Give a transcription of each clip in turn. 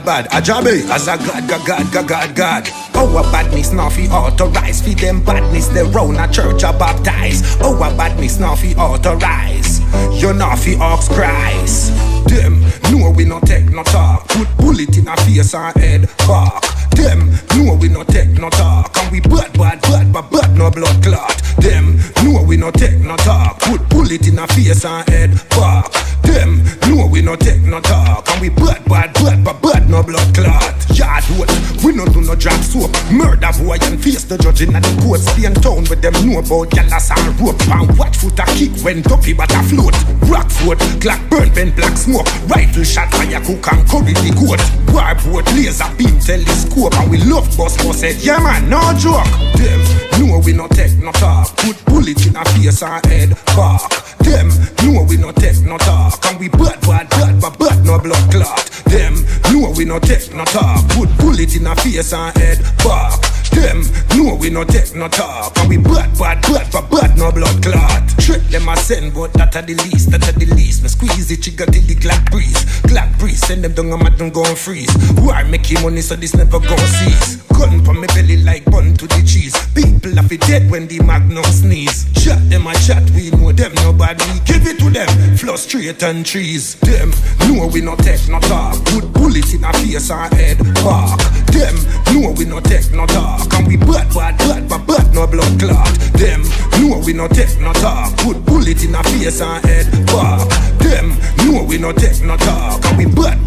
bad. A Jah Be as a God. Our badness now fi authorized. Fi them badness they round a church a baptize. Our badness now fi authorized. You now fi ask Christ. Them know we no take no talk. Put bullet in a face and head back. Them know we no take no talk. And we bad no blood clot. Them know we no take no talk. Put bullet in a face and head back. Them know we no take no talk. And we bad no blood clot. Yard what? We no do no drop soap. Murder boy and face the judge in the court. Stay in town with them know about gallas and rope. And watch foot a kick when duffy but a float. Rockford, Glock burn, pen black smoke. Rifle shot, fire cook and curry the goat. Warboard, laser beam, telescope. And we love bus head, yeah man, no joke. Them know we no take no talk. Put bullet in a face and head back. Them know we no take no talk. And we bad no blood clot. Them know we no take no talk. Put bullet in a face and head back. Them know we no take no talk. And we bad no blood clot. Trick them a send, but that a the least. Me squeeze the trigger till the Glock breeze. Send them down and mat them gon' freeze. War making money so this never gon' cease. Gun from me belly like bun to the cheese. People have it dead when the magnum sneeze. Shot them a chat, we know them nobody. Give it to them, frustrate and trees. Them know we no take no talk. Put bullets in a face and head back. Them know we no take no talk. And we bad no blood clot. Them know we no take no talk. Put bullet in a face and head back. Them know we no take no talk. And we bad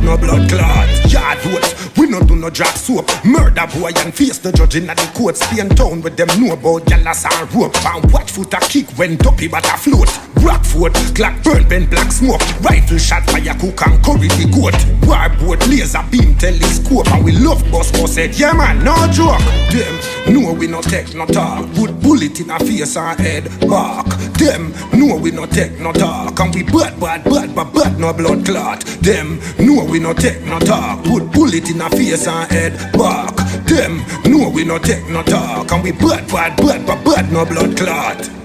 no blood clot. Yard what? We no do no drop soap. Murder boy and face the judge in the court. Stay in town with them know about gallas and rope. And watch foot a kick when duppy but a float. Rockford, Glock burn, pen black smoke. Rifle shot, fire cook and curry the goat. Warboard, laser beam, telescope. And we love bus head, yeah man, no joke. Them know we no take no talk. Put bullet in a face and head back. Them know we no take no talk. And we bad no blood clot. Them know we no take no talk. Put bullet in a face and head back. Them know we no take no talk. And we bad no blood clot.